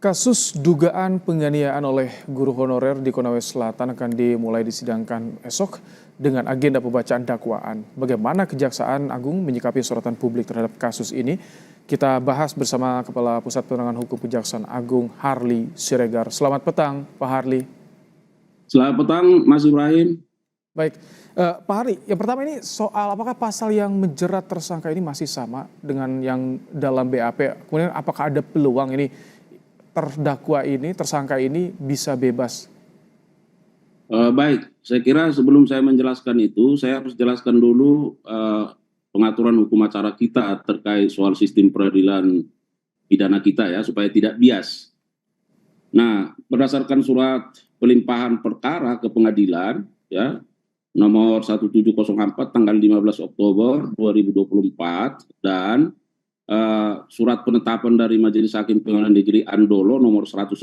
Kasus dugaan penganiayaan oleh guru honorer di Konawe Selatan akan dimulai disidangkan esok dengan agenda pembacaan dakwaan. Bagaimana Kejaksaan Agung menyikapi sorotan publik terhadap kasus ini? Kita bahas bersama Kepala Pusat Penerangan Hukum Kejaksaan Agung, Harly Siregar. Selamat petang, Pak Harly. Selamat petang, Mas Ibrahim. Baik, Pak Harly, yang pertama ini soal apakah pasal yang menjerat tersangka ini masih sama dengan yang dalam BAP? Kemudian apakah ada peluang ini terdakwa ini, tersangka ini bisa bebas? Baik, saya kira sebelum saya menjelaskan itu, saya harus jelaskan dulu pengaturan hukum acara kita terkait soal sistem peradilan pidana kita ya, supaya tidak bias. Nah, berdasarkan surat pelimpahan perkara ke pengadilan ya, nomor 1704 tanggal 15 Oktober 2024 dan surat penetapan dari Majelis Hakim Pengadilan Negeri Andolo nomor 104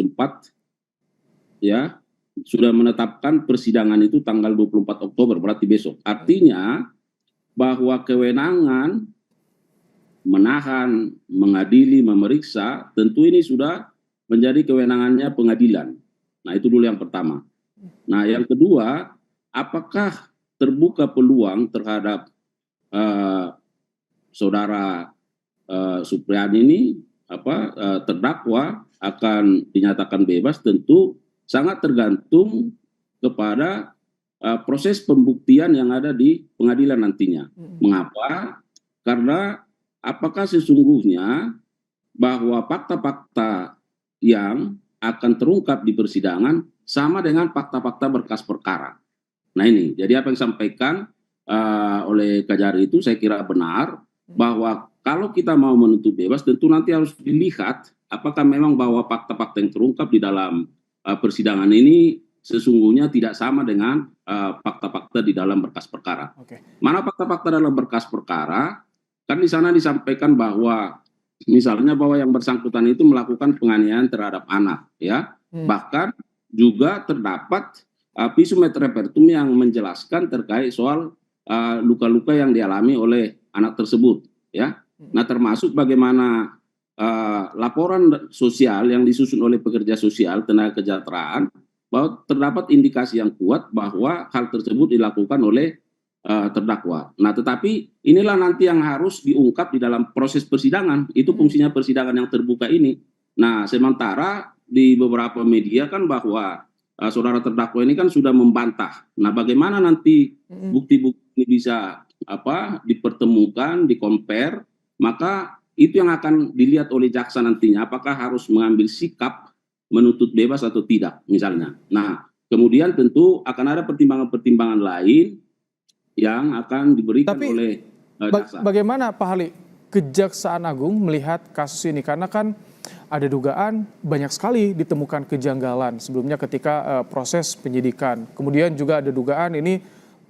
ya sudah menetapkan persidangan itu tanggal 24 Oktober, berarti besok. Artinya bahwa kewenangan menahan, mengadili, memeriksa tentu ini sudah menjadi kewenangannya pengadilan. Nah, itu dulu yang pertama. Nah, yang kedua, apakah terbuka peluang terhadap saudara Supriani ini terdakwa akan dinyatakan bebas? Tentu sangat tergantung kepada proses pembuktian yang ada di pengadilan nantinya. Mengapa? Karena apakah sesungguhnya bahwa fakta-fakta yang akan terungkap di persidangan sama dengan fakta-fakta berkas perkara. Nah ini, jadi apa yang disampaikan oleh Kajari itu saya kira benar, bahwa kalau kita mau menuntut bebas tentu nanti harus dilihat apakah memang bahwa fakta-fakta yang terungkap di dalam persidangan ini sesungguhnya tidak sama dengan fakta-fakta di dalam berkas perkara. Mana fakta-fakta dalam berkas perkara? Kan di sana disampaikan bahwa misalnya bahwa yang bersangkutan itu melakukan penganiayaan terhadap anak ya. Bahkan juga terdapat visum et repertum yang menjelaskan terkait soal luka-luka yang dialami oleh anak tersebut ya. Nah, termasuk bagaimana laporan sosial yang disusun oleh pekerja sosial tenaga kesejahteraan bahwa terdapat indikasi yang kuat bahwa hal tersebut dilakukan oleh terdakwa. Nah, tetapi inilah nanti yang harus diungkap di dalam proses persidangan. Itu fungsinya persidangan yang terbuka ini. Nah, sementara di beberapa media kan bahwa saudara terdakwa ini kan sudah membantah. Nah, bagaimana nanti bukti-bukti ini bisa dipertemukan, di-compare, maka itu yang akan dilihat oleh jaksa nantinya, apakah harus mengambil sikap menuntut bebas atau tidak misalnya. Nah, kemudian tentu akan ada pertimbangan-pertimbangan lain yang akan diberikan oleh jaksa. Bagaimana Pak Harly Kejaksaan Agung melihat kasus ini? Karena kan ada dugaan banyak sekali ditemukan kejanggalan sebelumnya ketika proses penyidikan. Kemudian juga ada dugaan ini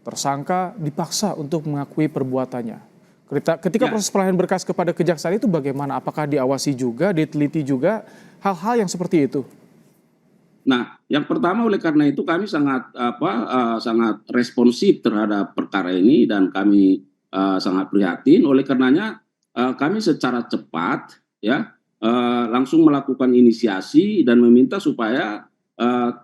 tersangka dipaksa untuk mengakui perbuatannya. Ketika proses pelayanan berkas kepada kejaksaan itu bagaimana? Apakah diawasi juga, diteliti juga hal-hal yang seperti itu? Nah, yang pertama oleh karena itu kami sangat responsif terhadap perkara ini dan kami sangat prihatin. Oleh karenanya kami secara cepat ya langsung melakukan inisiasi dan meminta supaya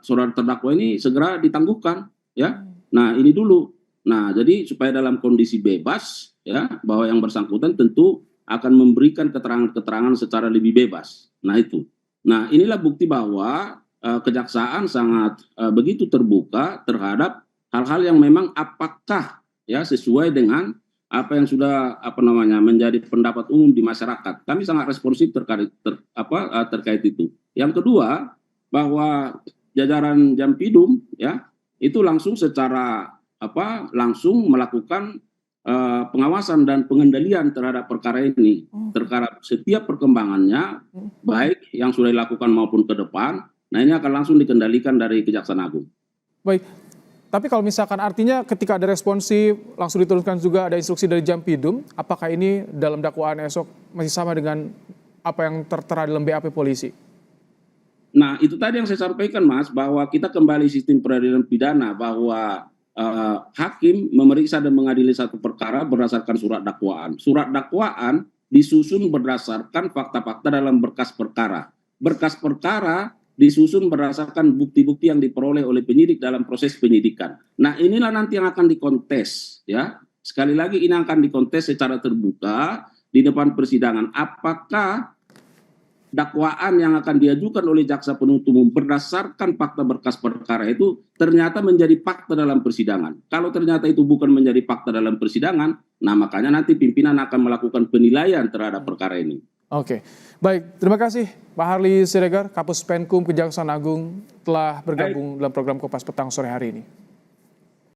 saudara terdakwa ini segera ditangguhkan ya. Nah, ini dulu. Nah, jadi supaya dalam kondisi bebas ya, bahwa yang bersangkutan tentu akan memberikan keterangan-keterangan secara lebih bebas. Nah, itu. Nah, inilah bukti bahwa kejaksaan sangat begitu terbuka terhadap hal-hal yang memang apakah ya sesuai dengan apa yang sudah menjadi pendapat umum di masyarakat. Kami sangat responsif terkait itu. Yang kedua, bahwa jajaran Jampidum ya itu langsung langsung melakukan pengawasan dan pengendalian terhadap perkara ini, terhadap setiap perkembangannya, baik yang sudah dilakukan maupun ke depan. Nah, ini akan langsung dikendalikan dari Kejaksaan Agung. Baik, tapi kalau misalkan artinya ketika ada responsif, langsung diturunkan juga ada instruksi dari Jampidum, apakah ini dalam dakwaan esok masih sama dengan apa yang tertera dalam BAP polisi? Nah, itu tadi yang saya sampaikan, Mas, bahwa kita kembali sistem peradilan pidana, bahwa hakim memeriksa dan mengadili satu perkara berdasarkan surat dakwaan. Surat dakwaan disusun berdasarkan fakta-fakta dalam berkas perkara. berkas perkara disusun berdasarkan bukti-bukti yang diperoleh oleh penyidik dalam proses penyidikan. Nah, inilah nanti yang akan dikontes, ya. Sekali lagi ini akan dikontes secara terbuka di depan persidangan. Apakah dakwaan yang akan diajukan oleh jaksa penuntut umum berdasarkan fakta berkas perkara itu ternyata menjadi fakta dalam persidangan. Kalau ternyata itu bukan menjadi fakta dalam persidangan, nah makanya nanti pimpinan akan melakukan penilaian terhadap perkara ini. Oke, baik. Terima kasih Pak Harly Siregar, Kapus Penkum Kejaksaan Agung telah bergabung dalam program Kompas Petang sore hari ini.